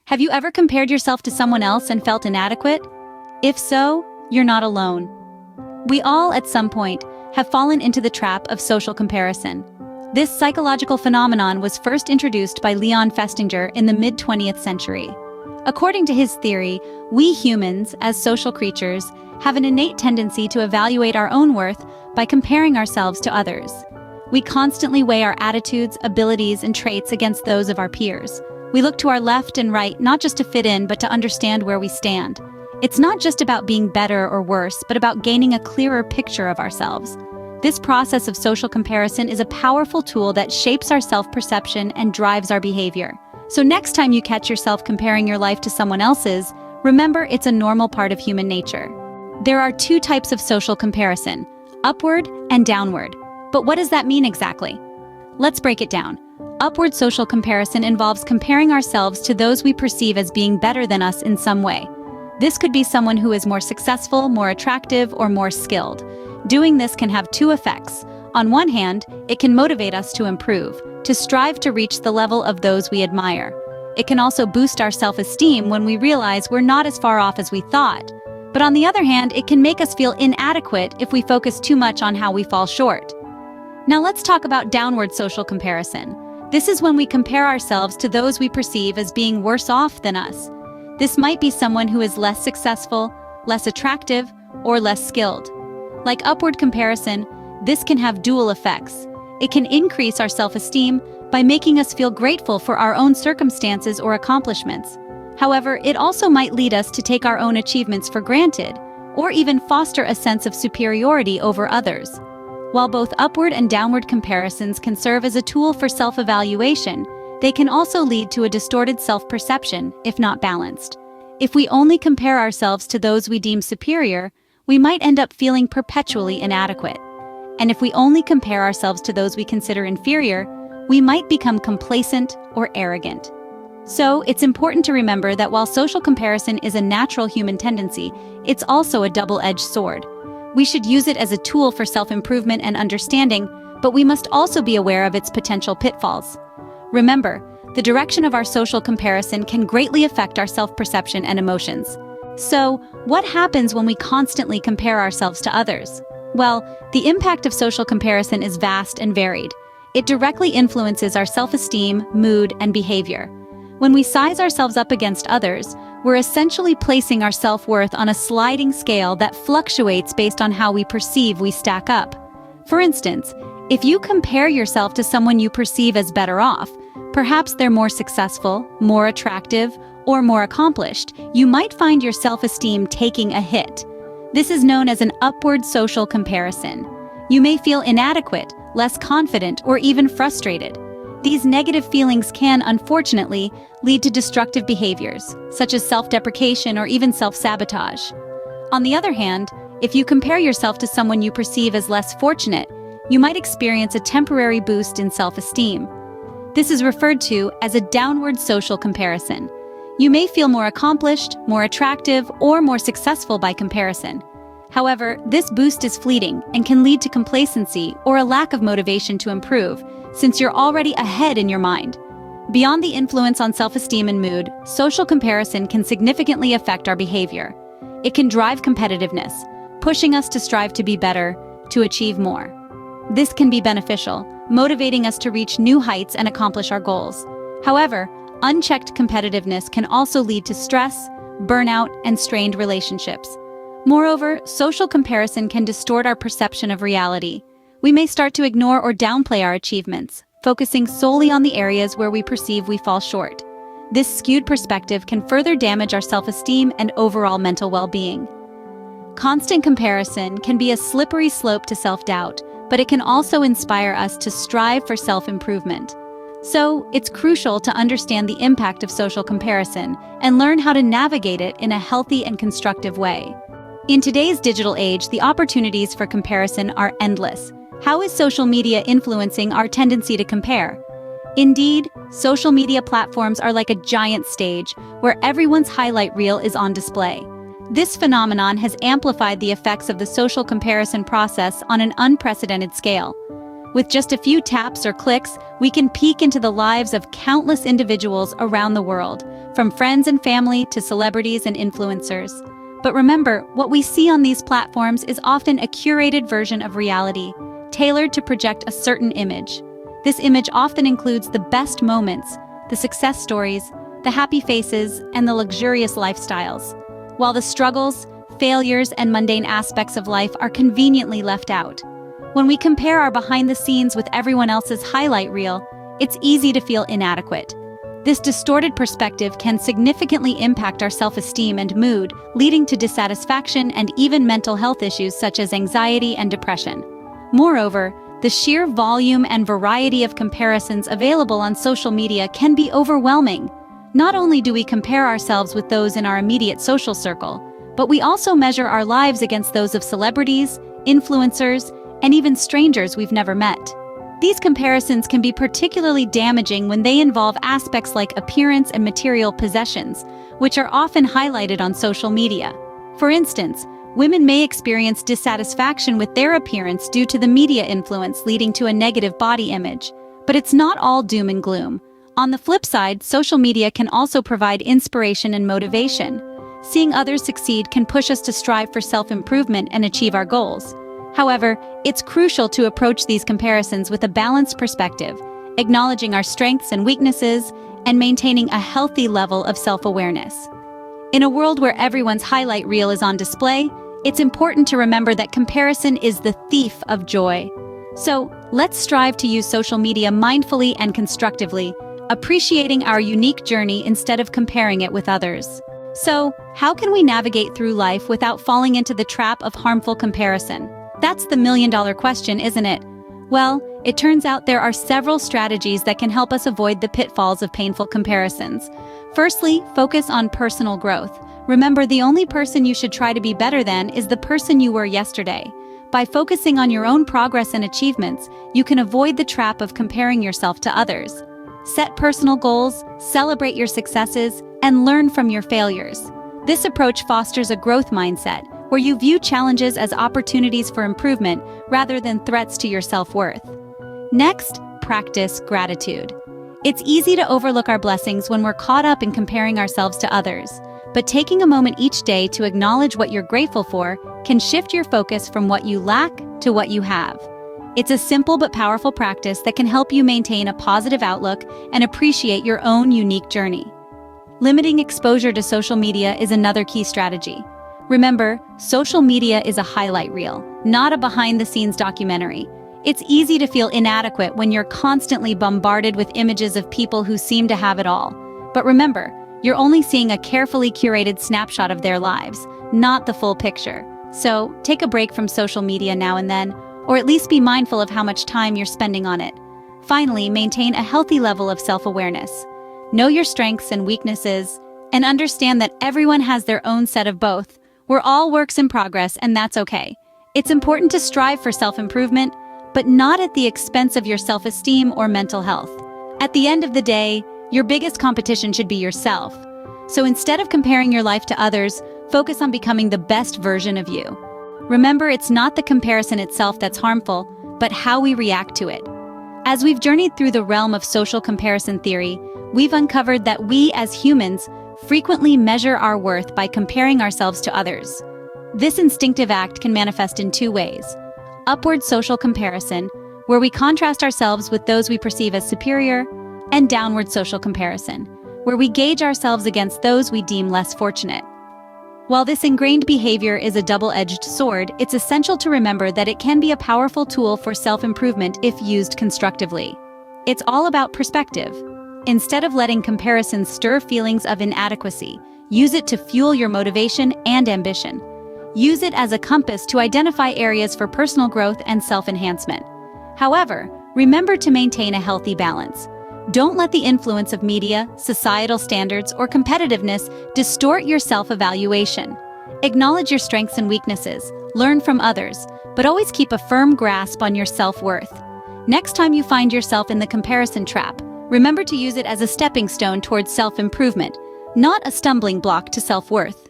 Have you ever compared yourself to someone else and felt inadequate? If so, you're not alone. We all, at some point, have fallen into the trap of social comparison. This psychological phenomenon was first introduced by Leon Festinger in the mid-20th century. According to his theory, we humans, as social creatures, have an innate tendency to evaluate our own worth by comparing ourselves to others. We constantly weigh our attitudes, abilities, and traits against those of our peers. We look to our left and right not just to fit in, but to understand where we stand. It's not just about being better or worse, but about gaining a clearer picture of ourselves. This process of social comparison is a powerful tool that shapes our self-perception and drives our behavior. So next time you catch yourself comparing your life to someone else's, remember it's a normal part of human nature. There are two types of social comparison, upward and downward. But what does that mean exactly? Let's break it down. Upward social comparison involves comparing ourselves to those we perceive as being better than us in some way. This could be someone who is more successful, more attractive, or more skilled. Doing this can have two effects. On one hand, it can motivate us to improve, to strive to reach the level of those we admire. It can also boost our self-esteem when we realize we're not as far off as we thought. But on the other hand, it can make us feel inadequate if we focus too much on how we fall short. Now let's talk about downward social comparison. This is when we compare ourselves to those we perceive as being worse off than us. This might be someone who is less successful, less attractive, or less skilled. Like upward comparison, this can have dual effects. It can increase our self-esteem by making us feel grateful for our own circumstances or accomplishments. However, it also might lead us to take our own achievements for granted, or even foster a sense of superiority over others. While both upward and downward comparisons can serve as a tool for self-evaluation, they can also lead to a distorted self-perception if not balanced. If we only compare ourselves to those we deem superior, we might end up feeling perpetually inadequate. And if we only compare ourselves to those we consider inferior, we might become complacent or arrogant. So, it's important to remember that while social comparison is a natural human tendency, it's also a double-edged sword. We should use it as a tool for self-improvement and understanding, but we must also be aware of its potential pitfalls. Remember, the direction of our social comparison can greatly affect our self-perception and emotions. So, what happens when we constantly compare ourselves to others? Well, the impact of social comparison is vast and varied. It directly influences our self-esteem, mood, and behavior. When we size ourselves up against others, we're essentially placing our self-worth on a sliding scale that fluctuates based on how we perceive we stack up. For instance, if you compare yourself to someone you perceive as better off, perhaps they're more successful, more attractive, or more accomplished, you might find your self-esteem taking a hit. This is known as an upward social comparison. You may feel inadequate, less confident, or even frustrated. These negative feelings can, unfortunately, lead to destructive behaviors, such as self-deprecation or even self-sabotage. On the other hand, if you compare yourself to someone you perceive as less fortunate, you might experience a temporary boost in self-esteem. This is referred to as a downward social comparison. You may feel more accomplished, more attractive, or more successful by comparison. However, this boost is fleeting and can lead to complacency or a lack of motivation to improve, since you're already ahead in your mind. Beyond the influence on self-esteem and mood, social comparison can significantly affect our behavior. It can drive competitiveness, pushing us to strive to be better, to achieve more. This can be beneficial, motivating us to reach new heights and accomplish our goals. However, unchecked competitiveness can also lead to stress, burnout, and strained relationships. Moreover, social comparison can distort our perception of reality. We may start to ignore or downplay our achievements, focusing solely on the areas where we perceive we fall short. This skewed perspective can further damage our self-esteem and overall mental well-being. Constant comparison can be a slippery slope to self-doubt, but it can also inspire us to strive for self-improvement. So, it's crucial to understand the impact of social comparison and learn how to navigate it in a healthy and constructive way. In today's digital age, the opportunities for comparison are endless. How is social media influencing our tendency to compare? Indeed, social media platforms are like a giant stage where everyone's highlight reel is on display. This phenomenon has amplified the effects of the social comparison process on an unprecedented scale. With just a few taps or clicks, we can peek into the lives of countless individuals around the world, from friends and family to celebrities and influencers. But remember, what we see on these platforms is often a curated version of reality, tailored to project a certain image. This image often includes the best moments, the success stories, the happy faces, and the luxurious lifestyles, while the struggles, failures, and mundane aspects of life are conveniently left out. When we compare our behind the scenes with everyone else's highlight reel, it's easy to feel inadequate. This distorted perspective can significantly impact our self-esteem and mood, leading to dissatisfaction and even mental health issues such as anxiety and depression. Moreover, the sheer volume and variety of comparisons available on social media can be overwhelming. Not only do we compare ourselves with those in our immediate social circle, but we also measure our lives against those of celebrities, influencers, and even strangers we've never met. These comparisons can be particularly damaging when they involve aspects like appearance and material possessions, which are often highlighted on social media. For instance, women may experience dissatisfaction with their appearance due to the media influence leading to a negative body image. But it's not all doom and gloom. On the flip side, social media can also provide inspiration and motivation. Seeing others succeed can push us to strive for self-improvement and achieve our goals. However, it's crucial to approach these comparisons with a balanced perspective, acknowledging our strengths and weaknesses, and maintaining a healthy level of self-awareness. In a world where everyone's highlight reel is on display, it's important to remember that comparison is the thief of joy. So, let's strive to use social media mindfully and constructively, appreciating our unique journey instead of comparing it with others. So, how can we navigate through life without falling into the trap of harmful comparison? That's the million-dollar question, isn't it? Well, it turns out there are several strategies that can help us avoid the pitfalls of painful comparisons. Firstly, focus on personal growth. Remember, the only person you should try to be better than is the person you were yesterday. By focusing on your own progress and achievements, you can avoid the trap of comparing yourself to others. Set personal goals, celebrate your successes, and learn from your failures. This approach fosters a growth mindset, where you view challenges as opportunities for improvement rather than threats to your self-worth. Next, practice gratitude. It's easy to overlook our blessings when we're caught up in comparing ourselves to others, but taking a moment each day to acknowledge what you're grateful for can shift your focus from what you lack to what you have. It's a simple but powerful practice that can help you maintain a positive outlook and appreciate your own unique journey. Limiting exposure to social media is another key strategy. Remember, social media is a highlight reel, not a behind-the-scenes documentary. It's easy to feel inadequate when you're constantly bombarded with images of people who seem to have it all. But remember, you're only seeing a carefully curated snapshot of their lives, not the full picture. So, take a break from social media now and then, or at least be mindful of how much time you're spending on it. Finally, maintain a healthy level of self-awareness. Know your strengths and weaknesses, and understand that everyone has their own set of both. We're all works in progress, and that's okay. It's important to strive for self-improvement, but not at the expense of your self-esteem or mental health. At the end of the day, your biggest competition should be yourself. So instead of comparing your life to others, focus on becoming the best version of you. Remember, it's not the comparison itself that's harmful, but how we react to it. As we've journeyed through the realm of social comparison theory, we've uncovered that we as humans frequently measure our worth by comparing ourselves to others. This instinctive act can manifest in two ways: upward social comparison, where we contrast ourselves with those we perceive as superior, and downward social comparison, where we gauge ourselves against those we deem less fortunate. While this ingrained behavior is a double-edged sword, it's essential to remember that it can be a powerful tool for self-improvement if used constructively. It's all about perspective. Instead of letting comparisons stir feelings of inadequacy, use it to fuel your motivation and ambition. Use it as a compass to identify areas for personal growth and self-enhancement. However, remember to maintain a healthy balance. Don't let the influence of media, societal standards, or competitiveness distort your self-evaluation. Acknowledge your strengths and weaknesses, learn from others, but always keep a firm grasp on your self-worth. Next time you find yourself in the comparison trap, remember to use it as a stepping stone towards self-improvement, not a stumbling block to self-worth.